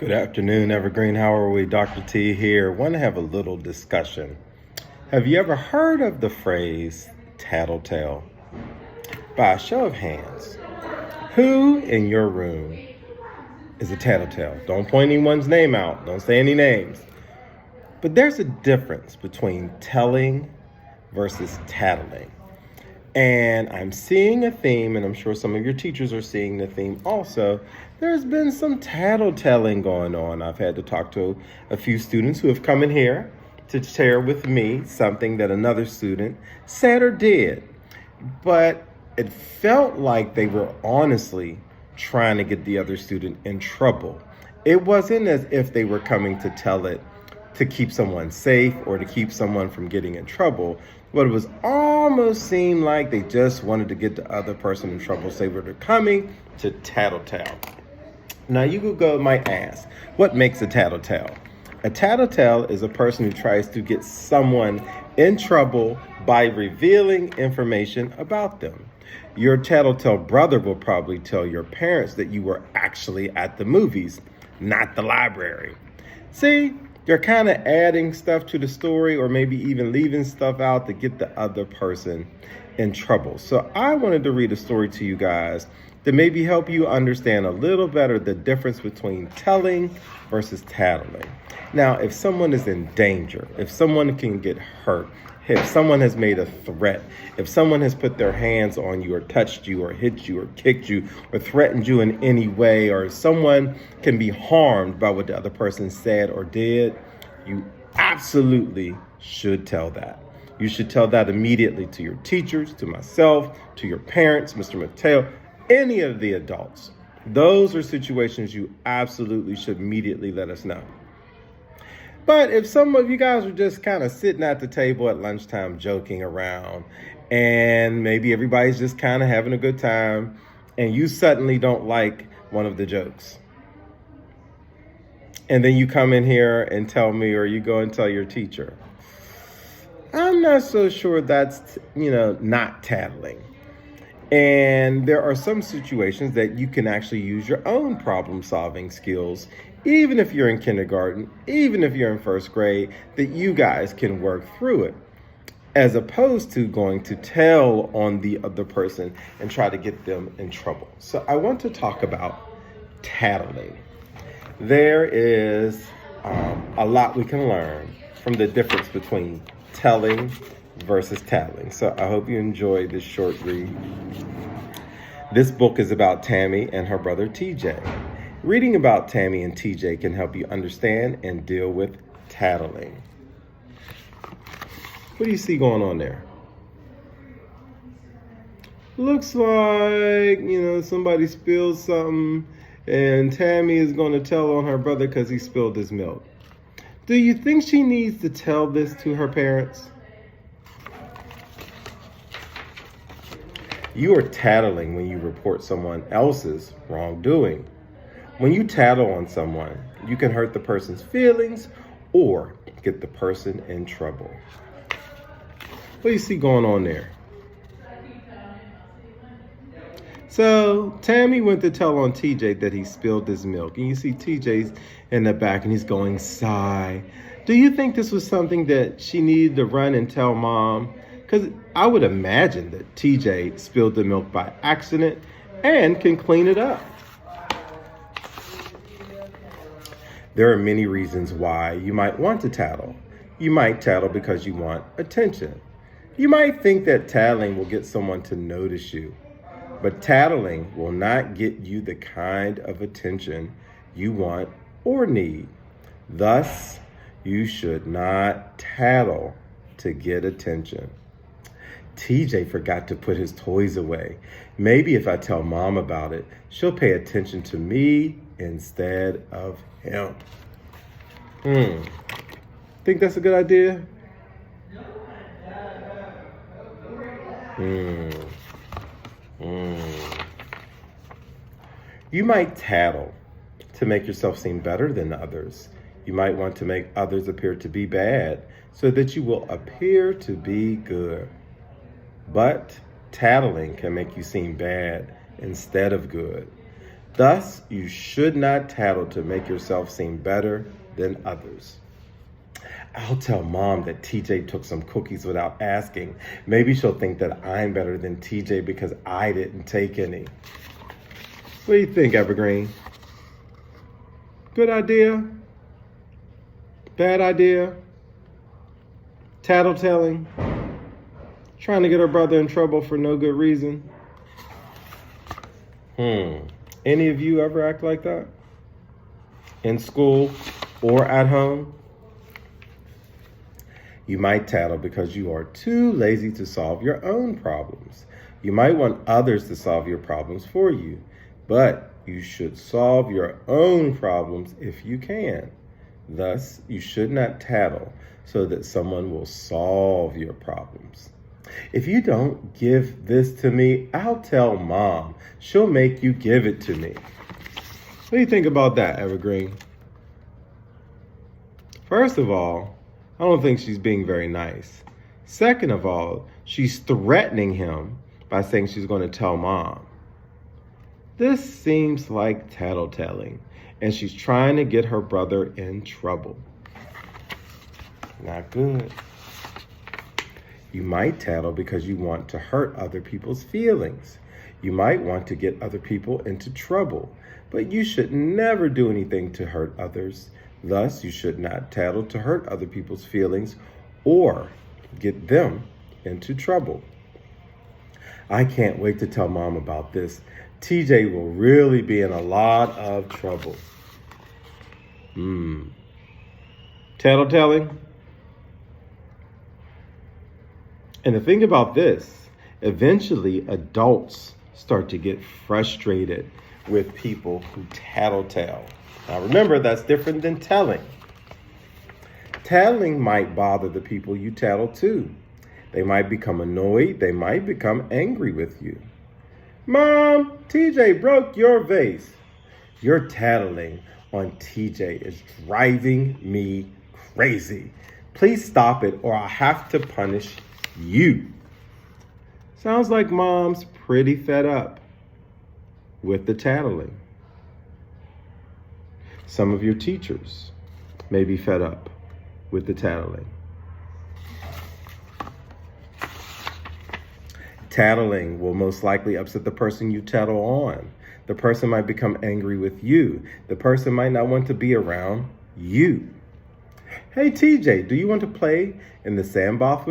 Good afternoon, Evergreen. How are we? Dr. T here. Want to have a little discussion. Have you ever heard of the phrase tattletale? By a show of hands, who in your room is a tattletale? Don't point anyone's name out. Don't say any names. But there's a difference between telling versus tattling. And I'm seeing a theme, and I'm sure some of your teachers are seeing the theme also. There's been some tattletelling going on. I've had to talk to a few students who have come in here to share with me something that another student said or did. But it felt like they were honestly trying to get the other student in trouble. It wasn't as if they were coming to tell it to keep someone safe or to keep someone from getting in trouble, but it was almost seemed like they just wanted to get the other person in trouble, so they were coming to tattletale. Now might ask, what makes a tattletale? A tattletale is a person who tries to get someone in trouble by revealing information about them. Your tattletale brother will probably tell your parents that you were actually at the movies, not the library. See, you're kind of adding stuff to the story or maybe even leaving stuff out to get the other person in trouble. So I wanted to read a story to you guys to maybe help you understand a little better the difference between telling versus tattling. Now, if someone is in danger, if someone can get hurt, if someone has made a threat, if someone has put their hands on you or touched you or hit you or kicked you or threatened you in any way, or someone can be harmed by what the other person said or did, you absolutely should tell that. You should tell that immediately to your teachers, to myself, to your parents, Mr. Mateo, any of the adults. Those are situations you absolutely should immediately let us know. But if some of you guys are just kind of sitting at the table at lunchtime joking around, and maybe everybody's just kind of having a good time, and you suddenly don't like one of the jokes, and then you come in here and tell me, or you go and tell your teacher, I'm not so sure that's, not tattling. And there are some situations that you can actually use your own problem-solving skills, even if you're in kindergarten, even if you're in first grade, that you guys can work through it, as opposed to going to tell on the other person and try to get them in trouble. So I want to talk about tattling. There is a lot we can learn from the difference between telling versus tattling. So I hope you enjoy this short read. This book is about Tammy and her brother TJ. Reading about Tammy and TJ can help you understand and deal with tattling. What do you see going on there? Looks like, somebody spilled something and Tammy is going to tell on her brother because he spilled his milk. Do you think she needs to tell this to her parents? You are tattling when you report someone else's wrongdoing. When you tattle on someone, you can hurt the person's feelings or get the person in trouble. What do you see going on there? So Tammy went to tell on TJ that he spilled his milk. And you see TJ's in the back and he's going, sigh. Do you think this was something that she needed to run and tell mom? Because I would imagine that TJ spilled the milk by accident and can clean it up. There are many reasons why you might want to tattle. You might tattle because you want attention. You might think that tattling will get someone to notice you, but tattling will not get you the kind of attention you want or need. Thus, you should not tattle to get attention. TJ forgot to put his toys away. Maybe if I tell mom about it, she'll pay attention to me instead of him. Think that's a good idea? You might tattle to make yourself seem better than others. You might want to make others appear to be bad so that you will appear to be good. But tattling can make you seem bad instead of good. Thus, you should not tattle to make yourself seem better than others. I'll tell mom that TJ took some cookies without asking. Maybe she'll think that I'm better than TJ because I didn't take any. What do you think, Evergreen? Good idea? Bad idea? Tattletelling? Trying to get her brother in trouble for no good reason? Any of you ever act like that? In school or at home? You might tattle because you are too lazy to solve your own problems. You might want others to solve your problems for you, but you should solve your own problems if you can. Thus, you should not tattle so that someone will solve your problems. If you don't give this to me, I'll tell mom. She'll make you give it to me. What do you think about that, Evergreen? First of all, I don't think she's being very nice. Second of all, she's threatening him by saying she's going to tell mom. This seems like tattletelling, and she's trying to get her brother in trouble. Not good. You might tattle because you want to hurt other people's feelings. You might want to get other people into trouble, but you should never do anything to hurt others. Thus, you should not tattle to hurt other people's feelings or get them into trouble. I can't wait to tell mom about this. TJ will really be in a lot of trouble. Tattletelling? And the thing about this, eventually adults start to get frustrated with people who tattletale. Now remember, that's different than telling. Tattling might bother the people you tattle to. They might become annoyed. They might become angry with you. Mom, TJ broke your vase. Your tattling on TJ is driving me crazy. Please stop it or I'll have to punish you. Sounds like mom's pretty fed up with the tattling. Some of your teachers may be fed up with the tattling. Tattling will most likely upset the person you tattle on. The person might become angry with you. The person might not want to be around you. Hey, TJ, do you want to play in the sandbox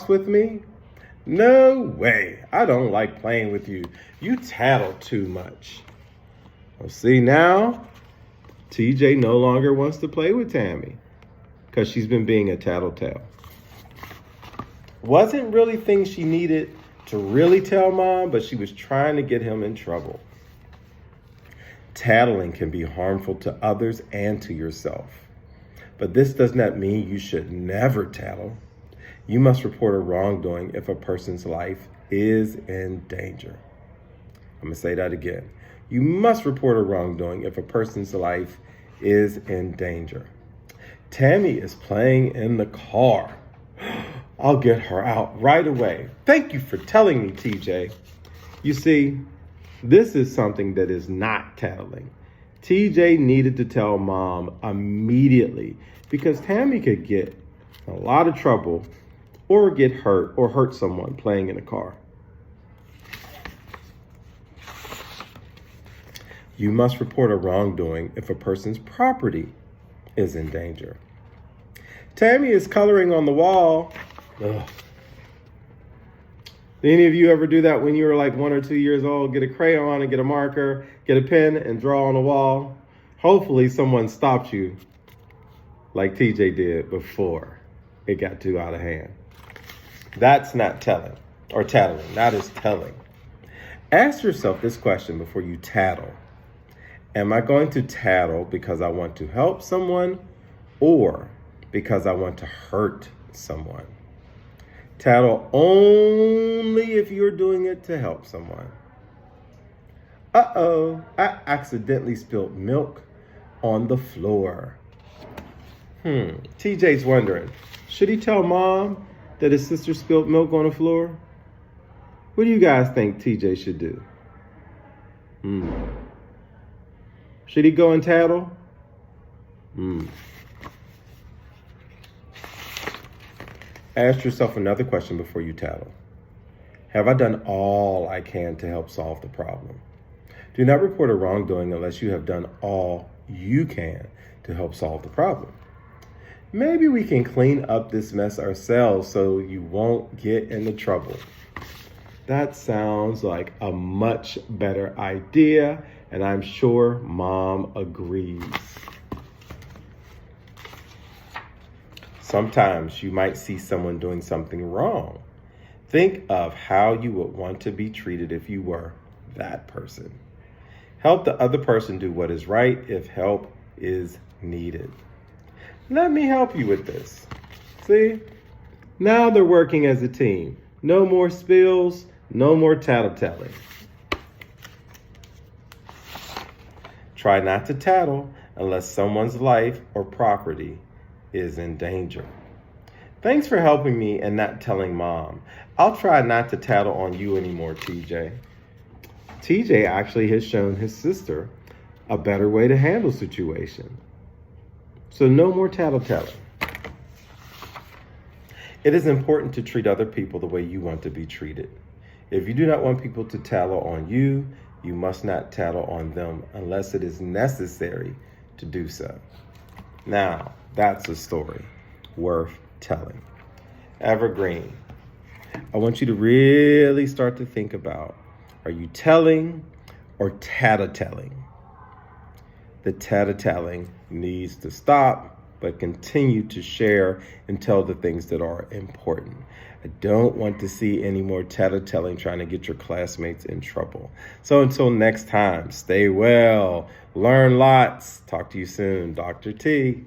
with me? No way. I don't like playing with you. You tattle too much. Well, see now, TJ no longer wants to play with Tammy because she's been being a tattletale. Wasn't really things she needed to really tell mom, but she was trying to get him in trouble. Tattling can be harmful to others and to yourself. But this does not mean you should never tattle. You must report a wrongdoing if a person's life is in danger. I'm going to say that again. You must report a wrongdoing if a person's life is in danger. Tammy is playing in the car. I'll get her out right away. Thank you for telling me, TJ. You see, this is something that is not tattling. TJ needed to tell mom immediately because Tammy could get in a lot of trouble or get hurt or hurt someone playing in a car. You must report a wrongdoing if a person's property is in danger. Tammy is coloring on the wall. Ugh. Did any of you ever do that when you were like 1 or 2 years old? Get a crayon and get a marker, get a pen and draw on the wall. Hopefully someone stopped you like TJ did before it got too out of hand. That's not telling or tattling. That is telling. Ask yourself this question before you tattle. Am I going to tattle because I want to help someone or because I want to hurt someone? Tattle only if you're doing it to help someone. Uh-oh, I accidentally spilled milk on the floor. TJ's wondering, should he tell mom that his sister spilled milk on the floor? What do you guys think TJ should do? Hmm. Should he go and tattle? Hmm. Ask yourself another question before you tattle. Have I done all I can to help solve the problem? Do not report a wrongdoing unless you have done all you can to help solve the problem. Maybe we can clean up this mess ourselves so you won't get into trouble. That sounds like a much better idea, and I'm sure Mom agrees. Sometimes you might see someone doing something wrong. Think of how you would want to be treated if you were that person. Help the other person do what is right if help is needed. Let me help you with this. See? Now they're working as a team. No more spills, no more tattletelling. Try not to tattle unless someone's life or property is in danger. Thanks for helping me and not telling Mom. I'll try not to tattle on you anymore, TJ. TJ actually has shown his sister a better way to handle situation. So no more tattletelling. It is important to treat other people the way you want to be treated. If you do not want people to tattle on you, you must not tattle on them unless it is necessary to do so. Now, that's a story worth telling. Evergreen. I want you to really start to think about, are you telling or tattletelling? The tattletelling needs to stop, but continue to share and tell the things that are important. I don't want to see any more tattletelling trying to get your classmates in trouble. So until next time, stay well, learn lots. Talk to you soon. Dr. T.